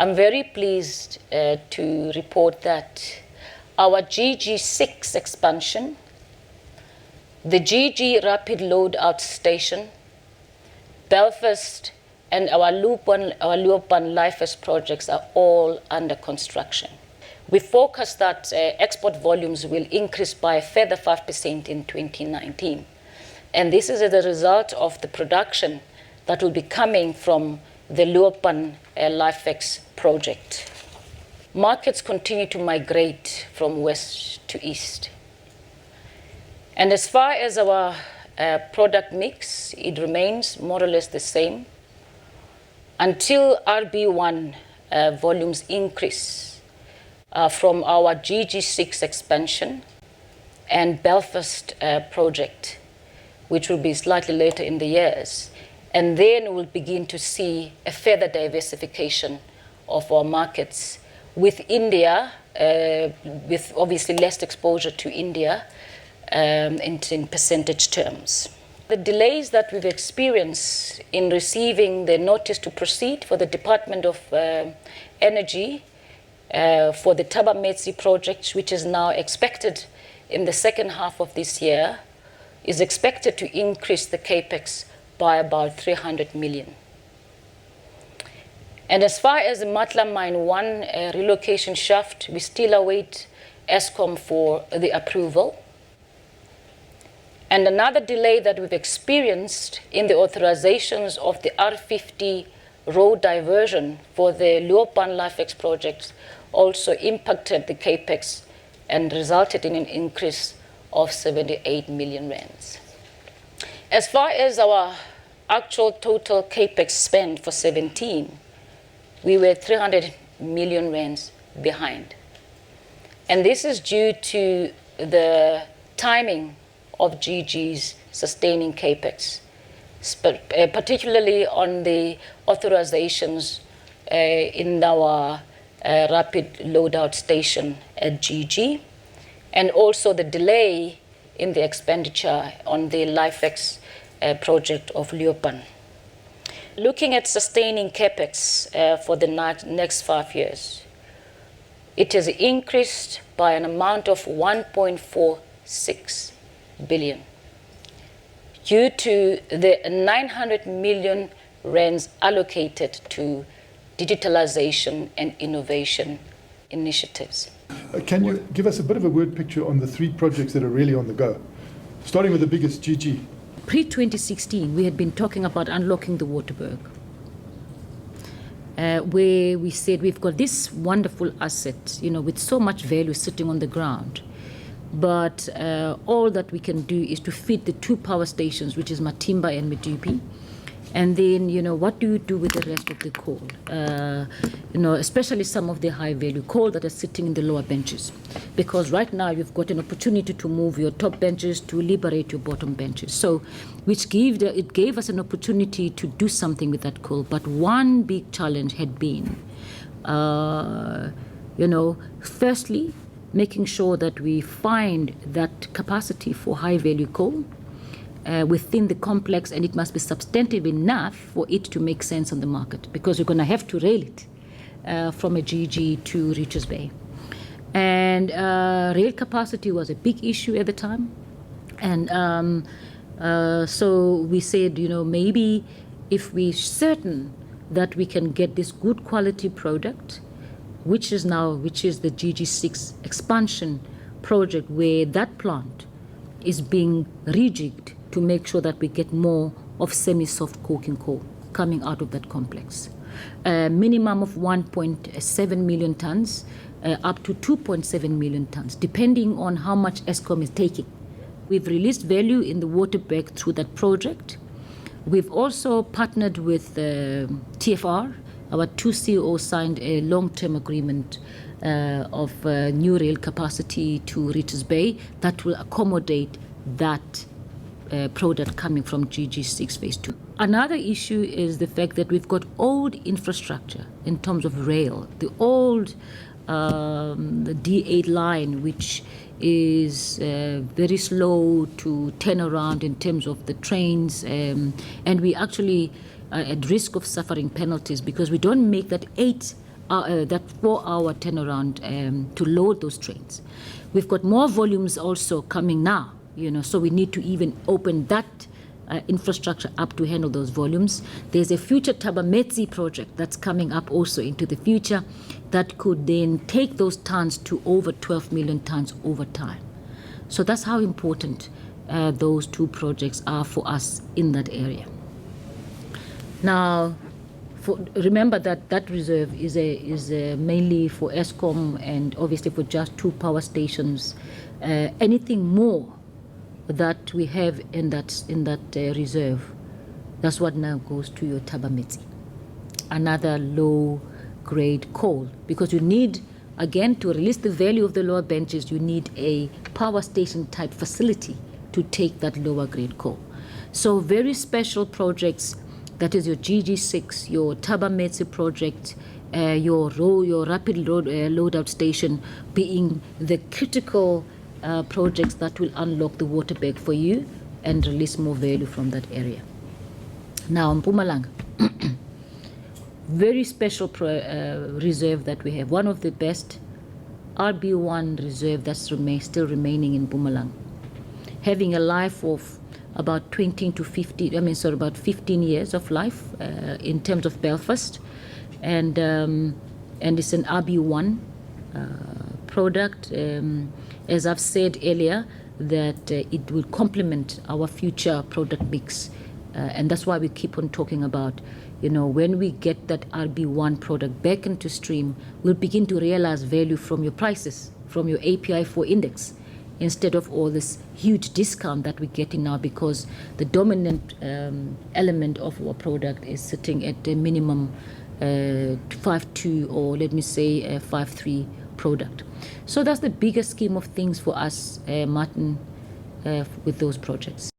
I'm very pleased to report that our GG6 expansion, the GG Rapid Loadout Station, Belfast, and our Leeuwpan Lifest projects are all under construction. We forecast that export volumes will increase by a further 5% in 2019. And this is as a result of the production that will be coming from the Leeuwpan Lifex project. Markets continue to migrate from west to east. And as far as our product mix, it remains more or less the same until RB1 volumes increase from our GG6 expansion and Belfast project, which will be slightly later in the years. And then we'll begin to see a further diversification of our markets with India, with obviously less exposure to India in percentage terms. The delays that we've experienced in receiving the notice to proceed for the Department of Energy for the Thabametsi project, which is now expected in the second half of this year, is expected to increase the capex by about 300 million. And as far as the Matla Mine 1 relocation shaft, we still await Eskom for the approval. And another delay that we've experienced in the authorizations of the R50 road diversion for the Leeuwpan Lifex project also impacted the capex and resulted in an increase of 78 million rands. As far as our actual total capex spend for 17, we were 300 million rands behind. And this is due to the timing of GG's sustaining capex, particularly on the authorizations in our rapid loadout station at GG, and also the delay in the expenditure on the Lifex project of Leeuwpan. Looking at sustaining capex for the next 5 years, it has increased by an amount of 1.46 billion due to the 900 million rands allocated to digitalization and innovation initiatives. Can you give us a bit of a word picture on the 3 projects that are really on the go? Starting with the biggest, GG. Pre-2016, we had been talking about unlocking the Waterberg, where we said we've got this wonderful asset, with so much value sitting on the ground. But all that we can do is to feed the 2 power stations, which is Matimba and Medupi. And then, what do you do with the rest of the coal? Especially some of the high-value coal that are sitting in the lower benches. Because right now you've got an opportunity to move your top benches to liberate your bottom benches. So, it gave us an opportunity to do something with that coal. But one big challenge had been, firstly, making sure that we find that capacity for high-value coal within the complex, and it must be substantive enough for it to make sense on the market, because you're going to have to rail it from a GG to Richards Bay. And rail capacity was a big issue at the time. And so we said, maybe if we're certain that we can get this good quality product, which is the GG6 expansion project, where that plant is being rejigged to make sure that we get more of semi-soft coking coal coming out of that complex. Minimum of 1.7 million tons, up to 2.7 million tons, depending on how much Eskom is taking. We've released value in the Waterberg through that project. We've also partnered with TFR. Our 2 CEOs signed a long-term agreement of new rail capacity to Richards Bay that will accommodate that product coming from GG6 Phase 2. Another issue is the fact that we've got old infrastructure in terms of rail. The old the D8 line, which is very slow to turn around in terms of the trains, and we actually are at risk of suffering penalties because we don't make that 8 that 4-hour turnaround to load those trains. We've got more volumes also coming now, so we need to even open that infrastructure up to handle those volumes. There's a future Thabametsi project that's coming up also into the future that could then take those tons to over 12 million tons over time. So that's how important those two projects are for us in that area. Now, remember that reserve is mainly for Eskom and obviously for just 2 power stations. Anything more that we have in that reserve, that's what now goes to your Thabametsi, another low-grade coal, because you need, again, to release the value of the lower benches, you need a power station type facility to take that lower grade coal. So very special projects, that is your GG6, your Thabametsi project, your rapid loadout station being the critical projects that will unlock the water bag for you and release more value from that area. Now, Mpumalanga, very special reserve that we have, one of the best RB1 reserve that's still remaining in Mpumalanga, having a life of about about 15 years of life in terms of Belfast, and it's an RB1 product. As I've said earlier, that it will complement our future product mix, and that's why we keep on talking about, when we get that RB1 product back into stream, we'll begin to realize value from your prices, from your API4 index, instead of all this huge discount that we're getting now, because the dominant element of our product is sitting at a minimum 5.2 or let me say 5.3 product. So that's the biggest scheme of things for us, Martin, with those projects.